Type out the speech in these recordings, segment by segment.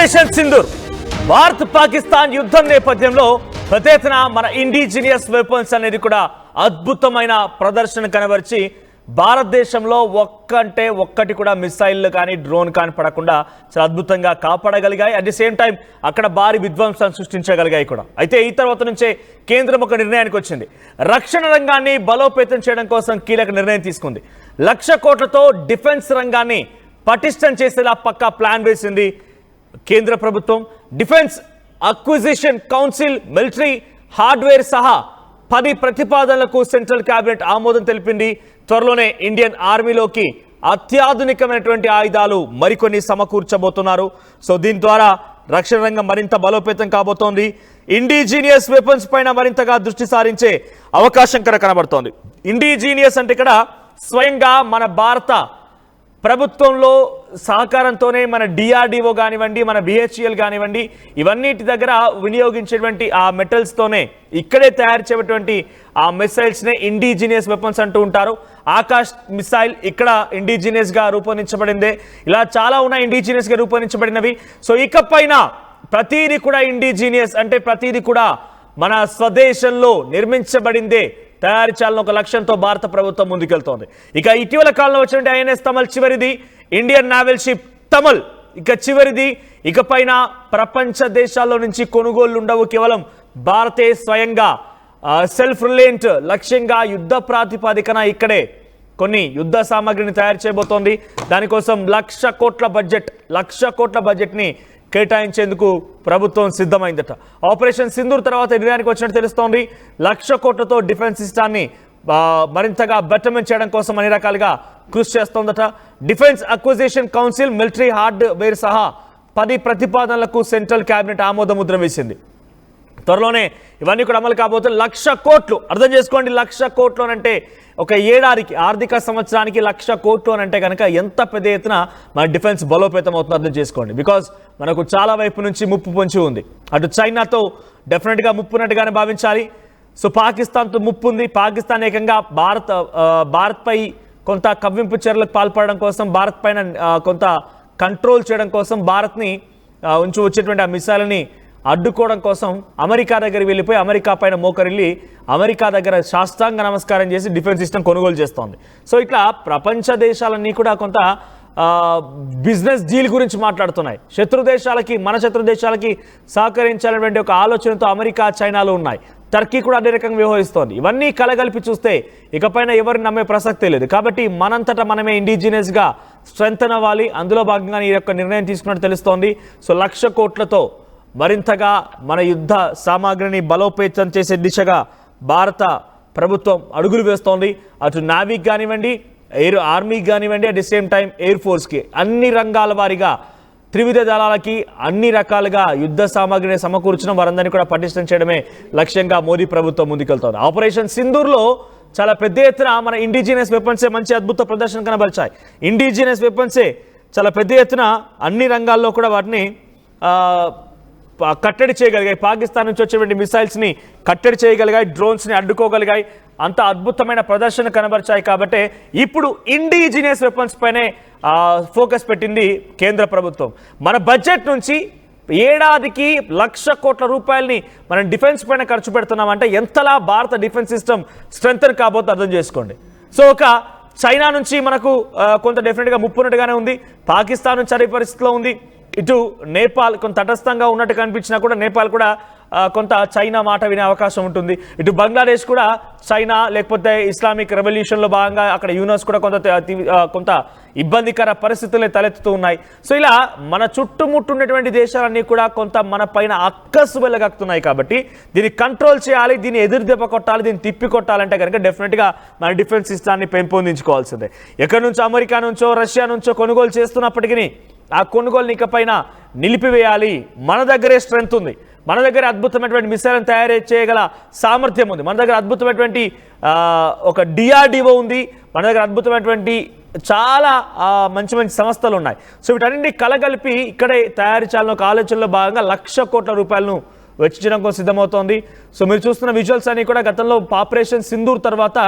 Operation Sindoor Bharat Pakistan యుద్ధం నేపథ్యంలో పెద్ద ఎత్తున మన ఇండిజినియస్ వెపన్స్ అనేది కూడా అద్భుతమైన ప్రదర్శన కనబరిచి భారతదేశంలో ఒక్కటి కూడా మిసైల్ కానీ డ్రోన్ కానీ పడకుండా చాలా అద్భుతంగా కాపాడగలిగాయి. అట్ ది సేమ్ టైం అక్కడ భారీ విధ్వంసాన్ని సృష్టించగలిగాయి కూడా. అయితే ఈ తర్వాత నుంచే కేంద్రం ఒక నిర్ణయానికి వచ్చింది. రక్షణ రంగాన్ని బలోపేతం చేయడం కోసం కీలక నిర్ణయం తీసుకుంది. 1,00,000 కోట్లతో డిఫెన్స్ రంగాన్ని పటిష్టం చేసేలా పక్కా ప్లాన్ వేసింది కేంద్ర ప్రభుత్వం. Defence acquisition council military hardware సహా 10 ప్రతిపాదనలకు సెంట్రల్ కేబినెట్ ఆమోదం తెలిపింది. త్వరలోనే ఇండియన్ ఆర్మీలోకి అత్యాధునికమైనటువంటి ఆయుధాలు మరికొన్ని సమకూర్చబోతున్నారు. సో దీని ద్వారా రక్షణ రంగం మరింత బలోపేతం కాబోతోంది. ఇండిజీనియస్ వెపన్స్ పైన మరింతగా దృష్టి సారించే అవకాశం కనబడుతోంది. ఇండిజీనియస్ అంటే ఇక్కడ స్వయంగా మన భారత ప్రభుత్వంలో సహకారంతోనే మన డిఆర్డిఓ కానివ్వండి, మన బిహెచ్ఎల్ కానివ్వండి, ఇవన్నిటి దగ్గర వినియోగించేటువంటి ఆ మెటల్స్తోనే ఇక్కడే తయారు చేయటువంటి ఆ మిసైల్స్నే ఇండిజినియస్ వెపన్స్ అంటూ ఉంటారు. ఆకాష్ మిసైల్ ఇక్కడ ఇండిజినియస్గా రూపొందించబడిందే. ఇలా చాలా ఉన్నాయి ఇండిజినియస్గా రూపొందించబడినవి. సో ఇకపైన ప్రతిదీ కూడా ఇండిజినియస్ అంటే ప్రతిదీ కూడా మన స్వదేశంలో నిర్మించబడిందే తయారు చేయాలని ఒక లక్ష్యంతో భారత ప్రభుత్వం ముందుకెళ్తోంది. ఇక ఇటీవల కాలంలో వచ్చినటువంటి ఐఎన్ఎస్ తమల్ చివరిది, ఇండియన్ నావల్ షిప్ తమల్ ఇక చివరిది. ఇకపైన ప్రపంచ దేశాల్లో నుంచి కొనుగోళ్లు ఉండవు. కేవలం భారతే స్వయంగా సెల్ఫ్ రిలయంట్ లక్ష్యంగా యుద్ధ ప్రాతిపదికన ఇక్కడే కొన్ని యుద్ధ సామాగ్రిని తయారు చేయబోతోంది. దానికోసం 1,00,000 కోట్ల బడ్జెట్ని కేటాయించేందుకు ప్రభుత్వం సిద్ధమైందట. ఆపరేషన్ సింధూర్ తర్వాత నిర్ణయానికి వచ్చినట్టు తెలుస్తోంది. 1,00,000 కోట్లతో డిఫెన్స్ సిస్టాన్ని మరింతగా బెటర్మెంట్ చేయడం కోసం అన్ని రకాలుగా కృషి చేస్తోందట. Defence acquisition council military hardware సహా 10 ప్రతిపాదనలకు సెంట్రల్ కేబినెట్ ఆమోద ముద్ర వేసింది. త్వరలోనే ఇవన్నీ కూడా అమలు కాబోతుంది. 1,00,000 కోట్లు అర్థం చేసుకోండి. 1,00,000 కోట్లు అంటే ఒక ఏడాదికి ఆర్థిక సంవత్సరానికి 1,00,000 కోట్లు అని అంటే కనుక ఎంత పెద్ద ఎత్తున మన డిఫెన్స్ బలోపేతం అవుతుందో అర్థం చేసుకోండి. బికాజ్ మనకు చాలా వైపు నుంచి ముప్పు పొంచి ఉంది. అటు చైనాతో డెఫినెట్గా ముప్పు ఉన్నట్టుగానే భావించాలి. సో పాకిస్తాన్తో ముప్పు ఉంది. పాకిస్తాన్ ఏకంగా భారత్పై కొంత కవ్వింపు చర్యలకు పాల్పడడం కోసం, భారత్ పైన కొంత కంట్రోల్ చేయడం కోసం, భారత్ని ఉంచి వచ్చేటువంటి ఆ మిసైల్ని అడ్డుకోవడం కోసం అమెరికా దగ్గరికి వెళ్ళిపోయి అమెరికా పైన మోకరిల్లి అమెరికా దగ్గర సాష్టాంగ నమస్కారం చేసి డిఫెన్స్ సిస్టమ్ కొనుగోలు చేస్తోంది. సో ఇట్లా ప్రపంచ దేశాలన్నీ కూడా కొంత బిజినెస్ డీల్ గురించి మాట్లాడుతున్నాయి. మన శత్రు దేశాలకి సహకరించాలనేటువంటి ఒక ఆలోచనతో అమెరికా, చైనాలు ఉన్నాయి. టర్కీ కూడా అదే రకంగా వ్యవహరిస్తోంది. ఇవన్నీ కలగలిపి చూస్తే ఇకపైన ఎవరిని నమ్మే ప్రసక్తే లేదు. కాబట్టి మనంతటా మనమే ఇండిజినియస్గా స్ట్రెంగ్తన్ అవ్వాలి. అందులో భాగంగా ఈ యొక్క నిర్ణయం తీసుకున్నట్టు తెలుస్తోంది. సో 1,00,000 కోట్లతో మరింతగా మన యుద్ధ సామాగ్రిని బలోపేతం చేసే దిశగా భారత ప్రభుత్వం అడుగులు వేస్తోంది. అటు నావీకి కానివ్వండి, ఆర్మీకి కానివ్వండి, at the same time air ఫోర్స్కి అన్ని రంగాల వారీగా త్రివిధ దళాలకి అన్ని రకాలుగా యుద్ధ సామాగ్రిని సమకూర్చడం, వారందరినీ కూడా పటిష్టం చేయడమే లక్ష్యంగా మోదీ ప్రభుత్వం ముందుకెళ్తోంది. ఆపరేషన్ సింధూర్లో చాలా పెద్ద ఎత్తున మన ఇండిజినియస్ వెపన్సే మంచి అద్భుత ప్రదర్శన కనబరిచాయి. ఇండిజినియస్ వెపన్సే చాలా పెద్ద ఎత్తున అన్ని రంగాల్లో కూడా వాటిని కట్టడి చేయగలిగాయి. పాకిస్తాన్ నుంచి వచ్చేటువంటి మిసైల్స్ని కట్టడి చేయగలిగాయి, డ్రోన్స్ని అడ్డుకోగలిగాయి. అంత అద్భుతమైన ప్రదర్శన కనబరిచాయి. కాబట్టి ఇప్పుడు ఇండిజినియస్ వెపన్స్ పైనే ఫోకస్ పెట్టింది కేంద్ర ప్రభుత్వం. మన బడ్జెట్ నుంచి ఏడాదికి 1,00,000 కోట్ల రూపాయలని మనం డిఫెన్స్ పైన ఖర్చు పెడుతున్నామంటే ఎంతలా భారత డిఫెన్స్ సిస్టమ్ స్ట్రెంగ్తన్ కాబోతే అర్థం చేసుకోండి. సో ఒక చైనా నుంచి మనకు కొంత డెఫినెట్గా ముప్పు ఉన్నట్టుగానే ఉంది. పాకిస్తాన్ నుంచి అదే పరిస్థితిలో ఉంది. ఇటు నేపాల్ కొంత తటస్థంగా ఉన్నట్టు కనిపించినా కూడా నేపాల్ కూడా కొంత చైనా మాట వినే అవకాశం ఉంటుంది. ఇటు బంగ్లాదేశ్ కూడా చైనా లేకపోతే ఇస్లామిక్ రెవల్యూషన్లో భాగంగా అక్కడ యూనస్ కూడా కొంత ఇబ్బందికర పరిస్థితులే తలెత్తుతూ ఉన్నాయి. సో ఇలా మన చుట్టుముట్టున్నటువంటి దేశాలన్నీ కూడా కొంత మన పైన అక్కసు వెళ్ళగక్కుతున్నాయి. కాబట్టి దీన్ని కంట్రోల్ చేయాలి, దీన్ని ఎదురు దెబ్బ కొట్టాలి, దీన్ని తిప్పి కొట్టాలంటే కనుక డెఫినెట్గా మన డిఫెన్స్ సిస్టాన్ని పెంపొందించుకోవాల్సిందే. ఎక్కడి నుంచో అమెరికా నుంచో రష్యా నుంచో కొనుగోలు చేస్తున్నప్పటికీ ఆ కొనుగోలుని ఇకపైన నిలిపివేయాలి. మన దగ్గరే స్ట్రెంగ్త్ ఉంది. మన దగ్గర అద్భుతమైనటువంటి మిసైల్ని తయారు చేయగల సామర్థ్యం ఉంది. మన దగ్గర అద్భుతమైనటువంటి ఒక డిఆర్డిఓ ఉంది. మన దగ్గర అద్భుతమైనటువంటి చాలా మంచి సంస్థలు ఉన్నాయి. సో వీటన్నింటినీ కలగలిపి ఇక్కడే తయారు చేయాలని ఒక ఆలోచనలో భాగంగా 1,00,000 కోట్ల రూపాయలను వెచ్చించడం కోసం సిద్ధమవుతోంది. సో మీరు చూస్తున్న విజువల్స్ అన్ని కూడా గతంలో ఆపరేషన్ సింధూర్ తర్వాత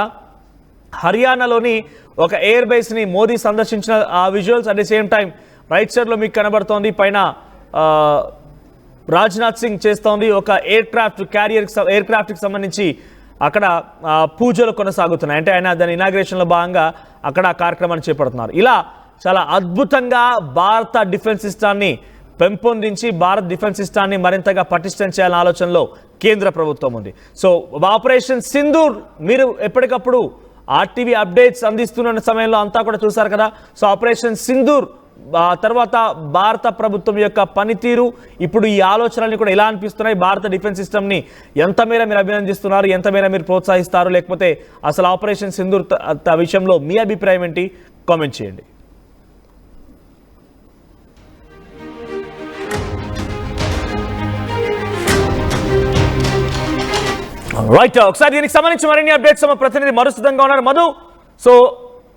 హర్యానాలోని ఒక ఎయిర్ బేస్ని మోదీ సందర్శించిన ఆ visuals. At the same time right సైడ్లో మీకు కనబడుతోంది పైన రాజ్నాథ్ సింగ్ చేస్తోంది. ఒక ఎయిర్ క్రాఫ్ట్కి సంబంధించి అక్కడ పూజలు కొనసాగుతున్నాయి. అంటే ఆయన దాని ఇనాగ్రేషన్లో భాగంగా అక్కడ ఆ కార్యక్రమాన్ని చేపడుతున్నారు. ఇలా చాలా అద్భుతంగా భారత డిఫెన్స్ సిస్టాన్ని పెంపొందించి భారత్ డిఫెన్స్ సిస్టాన్ని మరింతగా పటిష్టం చేయాలనే ఆలోచనలో కేంద్ర ప్రభుత్వం ఉంది. సో ఆపరేషన్ సింధూర్ మీరు ఎప్పటికప్పుడు ఆర్టీవీ అప్డేట్స్ అందిస్తున్న సమయంలో అంతా కూడా చూసారు కదా. సో ఆపరేషన్ సింధూర్ తర్వాత భారత ప్రభుత్వం యొక్క పనితీరు, ఇప్పుడు ఈ ఆలోచనల్ని కూడా ఎలా అనిపిస్తున్నాయి? భారత డిఫెన్స్ సిస్టమ్ని ఎంత మేర మీరు అభినందిస్తున్నారు, ఎంత మేర మీరు ప్రోత్సహిస్తారు, లేకపోతే అసలు ఆపరేషన్ సింధూర్ విషయంలో మీ అభిప్రాయం ఏంటి? కామెంట్ చేయండి. రైట్, ఒకసారి దీనికి సంబంధించి మరిన్ని అప్డేట్స్ మా ప్రతినిధి మధు సిద్ధంగా ఉన్నారు. మధు, సో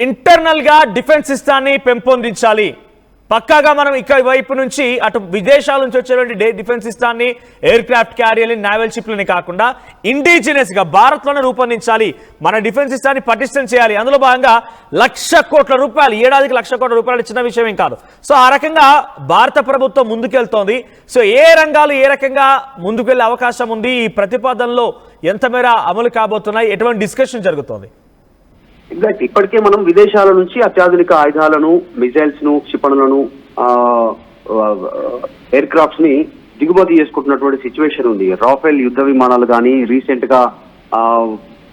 ఇంటర్నల్ గా డిఫెన్స్ సిస్టాన్ని పెంపొందించాలి. పక్కాగా మనం ఇక్కడ వైపు నుంచి అటు విదేశాల నుంచి వచ్చేటువంటి డిఫెన్స్ సిస్టాన్ని, ఎయిర్ క్రాఫ్ట్ క్యారియర్ని, నావల్ షిప్లని కాకుండా ఇండిజినియస్ గా భారత్లోనే రూపొందించాలి. మన డిఫెన్స్ సిస్టాన్ని పటిష్టం చేయాలి. అందులో భాగంగా ₹1,00,000 కోట్ల, ఏడాదికి ₹1,00,000 కోట్ల చిన్న విషయం ఏం కాదు. సో ఆ రకంగా భారత ప్రభుత్వం ముందుకెళ్తోంది. సో ఏ రంగాలు ఏ రకంగా ముందుకెళ్లే అవకాశం ఉంది? ఈ ప్రతిపాదనలో ఎంత మేర అమలు కాబోతున్నాయి? ఎటువంటి డిస్కషన్ జరుగుతోంది? ఎగ్జాక్ట్, ఇప్పటికే మనం విదేశాల నుంచి అత్యాధునిక ఆయుధాలను, మిజైల్స్ ను, క్షిపణులను, ఎయిర్ క్రాఫ్ట్స్ ని దిగుమతి చేసుకుంటున్నటువంటి సిచ్యువేషన్ ఉంది. రాఫెల్ యుద్ధ విమానాలు కానీ, రీసెంట్ గా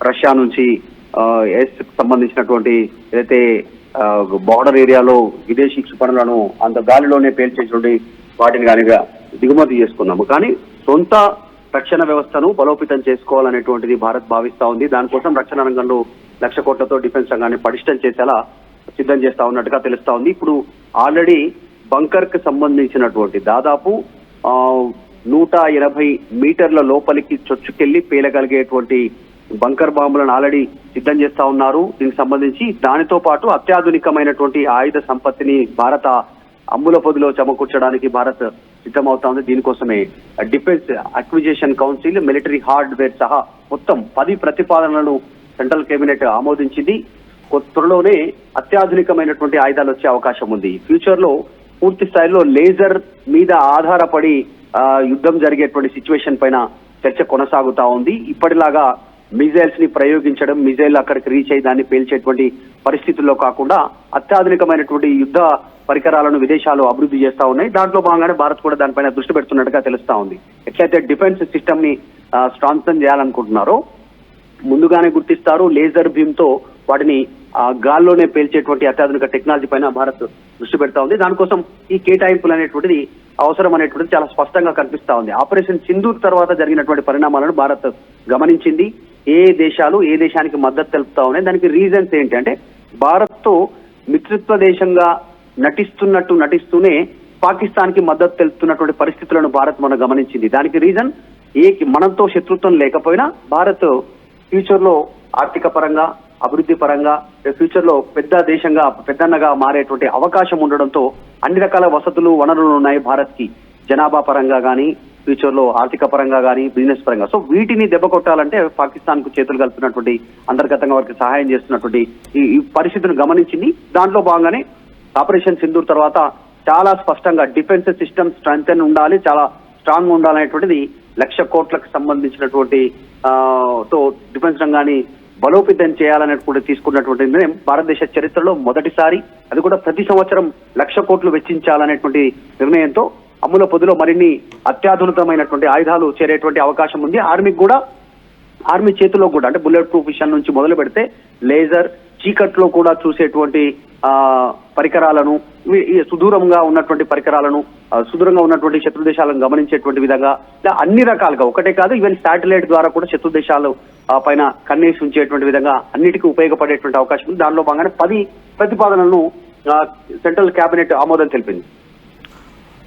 రష్యా నుంచి సంబంధించినటువంటి ఏదైతే బార్డర్ ఏరియాలో విదేశీ క్షిపణులను అంత గాలిలోనే పేల్చేటువంటి వాటిని కానీ దిగుమతి చేసుకున్నాము. కానీ సొంత రక్షణ వ్యవస్థను బలోపేతం చేసుకోవాలనేటువంటిది భారత్ భావిస్తా ఉంది. దానికోసం రక్షణ రంగంలో ₹1,00,000 కోట్లతో డిఫెన్స్ రంగాన్ని పటిష్టం చేసేలా సిద్ధం చేస్తా ఉన్నట్టుగా తెలుస్తా ఉంది. ఇప్పుడు ఆల్రెడీ బంకర్ కి సంబంధించినటువంటి దాదాపు 180 మీటర్ల లోపలికి చొచ్చుకెళ్లి పేలగలిగేటువంటి బంకర్ బాంబులను ఆల్రెడీ సిద్ధం చేస్తా ఉన్నారు. దీనికి సంబంధించి దానితో పాటు అత్యాధునికమైనటువంటి ఆయుధ సంపత్తిని భారత అమ్ముల పొదిలో చమకూర్చడానికి భారత్ సిద్ధమవుతా ఉంది. దీనికోసమే defence acquisition council, military hardware సహా మొత్తం 10 ప్రతిపాదనలను సెంట్రల్ కేబినెట్ ఆమోదించింది. త్వరలోనే అత్యాధునికమైనటువంటి ఆయుధాలు వచ్చే అవకాశం ఉంది. ఫ్యూచర్ లో పూర్తి స్థాయిలో లేజర్ మీద ఆధారపడి యుద్ధం జరిగేటువంటి సిచ్యువేషన్ పైన చర్చ కొనసాగుతా ఉంది. ఇప్పటిలాగా మిజైల్స్ ని ప్రయోగించడం, మిజైల్ అక్కడికి రీచ్ అయ్యి దాన్ని పేల్చేటువంటి పరిస్థితుల్లో కాకుండా అత్యాధునికమైనటువంటి యుద్ధ పరికరాలను విదేశాలు అభివృద్ధి చేస్తా ఉన్నాయి. దాంట్లో భాగంగానే భారత్ కూడా దానిపైన దృష్టి పెడుతున్నట్టుగా తెలుస్తా ఉంది. ఎట్లయితే డిఫెన్స్ సిస్టమ్ ని స్ట్రాంగ్థన్ చేయాలనుకుంటున్నారో ముందుగానే గుర్తిస్తారు. లేజర్ బీమ్ తో వాటిని గాల్లోనే పేల్చేటువంటి అత్యాధునిక టెక్నాలజీ పైన భారత్ దృష్టి పెడతా ఉంది. దానికోసం ఈ కేటాయింపులు అనేటువంటిది అవసరం అనేటువంటిది చాలా స్పష్టంగా కనిపిస్తా ఉంది. ఆపరేషన్ సింధూర్ తర్వాత జరిగినటువంటి పరిణామాలను భారత్ గమనించింది. ఏ దేశాలు ఏ దేశానికి మద్దతు తెలుపుతా ఉన్నాయి, దానికి రీజన్స్ ఏంటి అంటే భారత్ తో మిత్రత్వ దేశంగా నటిస్తూనే పాకిస్తాన్ కి మద్దతు తెలుపుతున్నటువంటి పరిస్థితులను భారత్ మనం గమనించింది. దానికి రీజన్ మనతో శత్రుత్వం లేకపోయినా భారత్ ఫ్యూచర్ లో ఆర్థిక పరంగా, అభివృద్ధి పరంగా ఫ్యూచర్ లో పెద్దన్నగా మారేటువంటి అవకాశం ఉండడంతో అన్ని రకాల వసతులు, వనరులు ఉన్నాయి భారత్ కి, జనాభా పరంగా కానీ, ఫ్యూచర్ లో ఆర్థిక పరంగా కానీ, బిజినెస్ పరంగా. సో వీటిని దెబ్బ కొట్టాలంటే పాకిస్తాన్ కు చేతులు కలుపుతున్నటువంటి, అంతర్గతంగా వారికి సహాయం చేస్తున్నటువంటి ఈ పరిస్థితిని గమనించింది. దాంట్లో భాగంగానే ఆపరేషన్ సింధూర్ తర్వాత చాలా స్పష్టంగా డిఫెన్స్ సిస్టమ్ స్ట్రెంగ్తెన్ ఉండాలి, చాలా స్ట్రాంగ్ ఉండాలనేటువంటిది ₹1,00,000 కోట్లకు సంబంధించినటువంటి తో డిఫెన్స్ రంగాన్ని బలోపేతం చేయాలని కూడా తీసుకున్నటువంటి నిర్ణయం భారతదేశ చరిత్రలో మొదటిసారి. అది కూడా ప్రతి సంవత్సరం ₹1,00,000 కోట్లు వెచ్చించాలనేటువంటి నిర్ణయంతో అమ్ముల పొదిలో మరిన్ని అత్యాధునికమైనటువంటి ఆయుధాలు చేరేటువంటి అవకాశం ఉంది. ఆర్మీ చేతిలో కూడా అంటే బుల్లెట్ ప్రూఫ్ విషయం నుంచి మొదలు పెడితే లేజర్, చీకట్లో కూడా చూసేటువంటి పరికరాలను, సుదూరంగా ఉన్నటువంటి పరికరాలను, సుదూరంగా ఉన్నటువంటి శత్రు దేశాలను గమనించేటువంటి విధంగా అన్ని రకాలుగా, ఒకటే కాదు ఈవెన్ శాటిలైట్ ద్వారా కూడా శత్రు దేశాలు పైన కన్నేసి ఉంచేటువంటి విధంగా అన్నిటికీ ఉపయోగపడేటువంటి అవకాశం ఉంది. దానిలో భాగంగానే 10 ప్రతిపాదనలను సెంట్రల్ కేబినెట్ ఆమోదం తెలిపింది.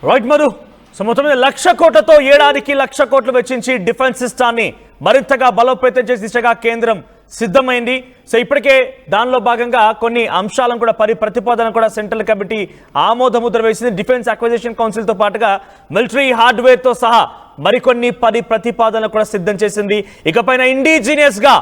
రైట్ మధు, సో మొత్తం మీద ₹1,00,000 కోట్లతో ఏడాదికి ₹1,00,000 కోట్లు వెచ్చించి డిఫెన్స్ సిస్టాన్ని మరింతగా బలోపేతం చేసే దిశగా కేంద్రం సిద్ధమైంది. సో ఇప్పటికే దానిలో భాగంగా కొన్ని అంశాలను కూడా ప్రతిపాదన కూడా సెంట్రల్ కమిటీ ఆమోదముద్ర వేసింది. డిఫెన్స్ అక్విజిషన్ కౌన్సిల్తో పాటుగా మిలిటరీ హార్డ్వేర్తో సహా మరికొన్ని 10 ప్రతిపాదనలు కూడా సిద్ధం చేసింది. ఇకపైన ఇండిజినియస్ గా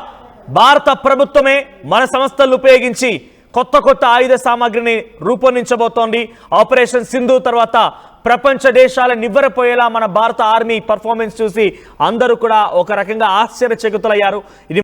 భారత ప్రభుత్వమే మన సంస్థలను ఉపయోగించి కొత్త ఆయుధ సామాగ్రిని రూపొందించబోతోంది. ఆపరేషన్ సింధు తర్వాత ప్రపంచ దేశాల నివ్వెరపోయేలా మన భారత ఆర్మీ పర్ఫార్మెన్స్ చూసి అందరూ కూడా ఒక రకంగా ఆశ్చర్యచకితులయ్యారు. ఇది